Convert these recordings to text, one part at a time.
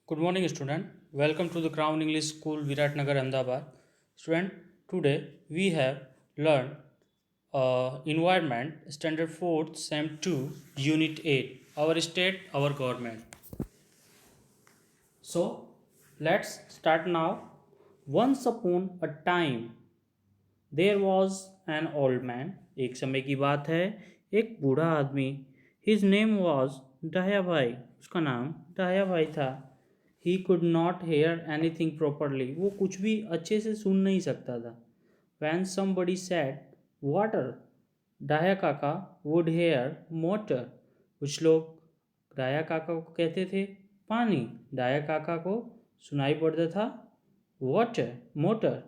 Good morning, student. Welcome to the Crown English School, Viratnagar, Ahmedabad. Student, today we have learned Environment Standard 4th Sem 2 Unit 8 Our State, Our Government. So, let's start now. Once upon a time, there was an old man. एक समय की बात है, एक बूढ़ा आदमी. His name was dia भाई. उसका नाम डाया भाई था. He could not hear anything properly. वो कुछ भी अच्छे से सुन नहीं सकता था. When somebody said water, Daya Kaka would hear motor. कुछ लोग डाया काका को कहते थे पानी. डाया काका को सुनाई पड़ता था water, motor.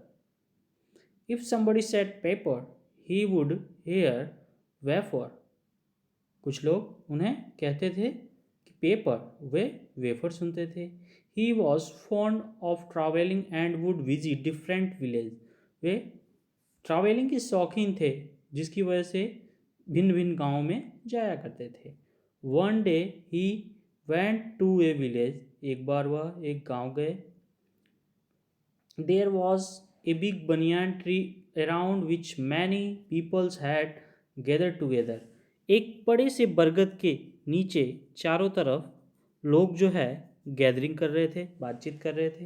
If somebody said paper, he would hear wafer. कुछ लोग उन्हें कहते थे कि पेपर, वे वेफर सुनते थे. He was fond of travelling and would visit different village. Way travelling के शौकीन थे, जिसकी वजह से भिन्न भिन्न गाँवों में जाया करते थे. One day he went to a village. एक बार वह एक गांव गए. There was a big banyan tree around which many peoples had gathered together. एक बड़े से बरगद के नीचे चारों तरफ लोग जो है गैदरिंग कर रहे थे, बातचीत कर रहे थे.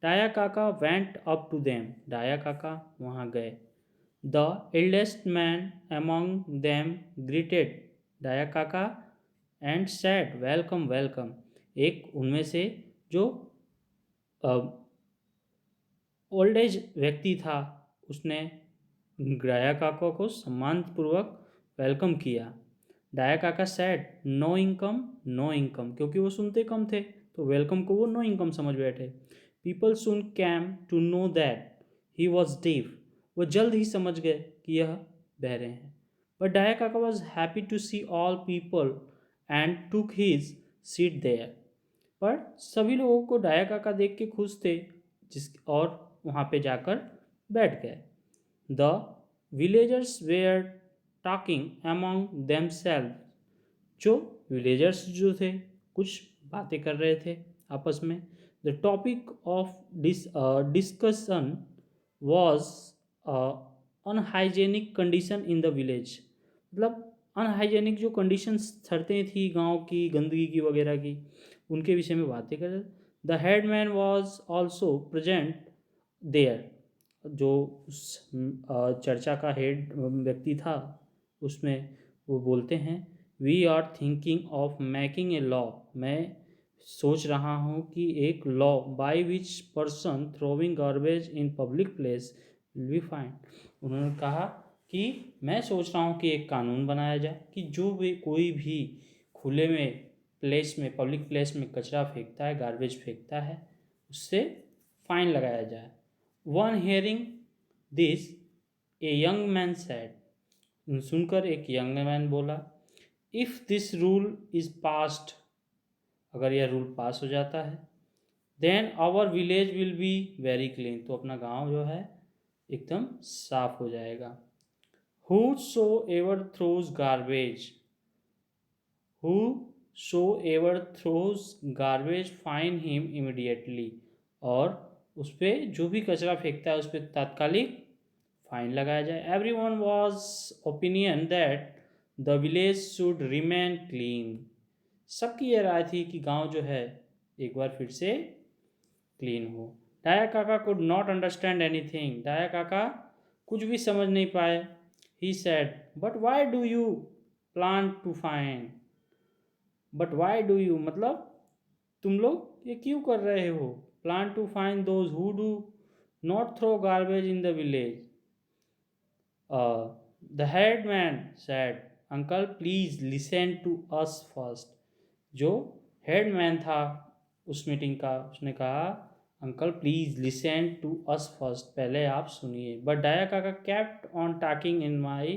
Daya Kaka went up to them. Daya Kaka वहाँ गए. The eldest man among them greeted Daya Kaka and said welcome welcome. एक उनमें से जो ओल्ड एज व्यक्ति था, उसने डाया काका को सम्मानपूर्वक वेलकम किया. Daya Kaka said no income no income, क्योंकि वो सुनते कम थे तो वेलकम को वो नो इनकम समझ बैठे. People soon came to know that he was deaf. वो जल्द ही समझ गए कि यह बहरे हैं. But Daya Kaka was happy to see all people and took his seat there. पर सभी लोगों को डाया काका देख के खुश थे, जिस और वहाँ पे जाकर बैठ गए. The villagers were talking among themselves. जो विलेजर्स जो थे कुछ बातें कर रहे थे आपस में. The topic of discussion was unhygienic condition in the village. मतलब अनहाइजेनिक जो कंडीशंस चलते थी गांव की, गंदगी की वगैरह की, उनके विषय में बातें कर रहे. The headman was also present there. जो उस चर्चा का हेड व्यक्ति था, उसमें वो बोलते हैं we are thinking of making a law. मैं सोच रहा हूँ कि एक law by which person throwing garbage in public place will be fine. उन्होंने कहा कि मैं सोच रहा हूँ कि एक कानून बनाया जाए कि जो भी कोई भी खुले में प्लेस में, पब्लिक प्लेस में कचरा फेंकता है, गार्बेज फेंकता है, उससे फाइन लगाया जाए. On hearing this a young man said. सुनकर एक यंग मैन बोला if this rule is passed. अगर यह रूल पास हो जाता है then our village will be very clean. तो अपना गांव जो है एकदम साफ हो जाएगा. Whosoever throws garbage, whosoever throws garbage fine him immediately. और उस पर जो भी कचरा फेंकता है उस पर तात्कालिक फाइन लगाया जाए. Every one was opinion that the village should remain clean. सबकी यह राय थी कि गांव जो है एक बार फिर से क्लीन हो. Daya Kaka could not understand anything. Daya Kaka कुछ भी समझ नहीं पाए. He said but why do you plan to fine. But why do you मतलब तुम लोग ये क्यों कर रहे हो. Plan to find those who do not throw garbage in the village. The headman said uncle please listen to us first. जो headman था उस मीटिंग का, उसने कहा uncle please listen to us first, पहले आप सुनिए. But Daya Kaka kept on talking in my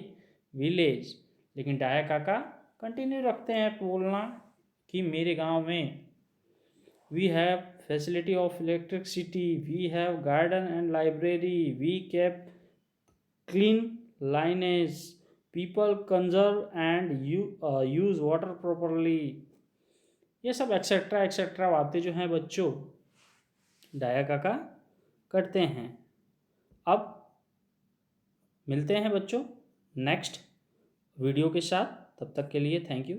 village. लेकिन डाया काका कंटिन्यू रखते हैं बोलना कि मेरे गांव में we have facility of electricity, we have garden and library, we keep clean lanes, people conserve and use water properly. ये सब एक्सेट्रा एक्सेट्रा बातें जो हैं बच्चों डाया काका करते हैं। अब मिलते हैं बच्चों नेक्स्ट वीडियो के साथ, तब तक के लिए थैंक यू।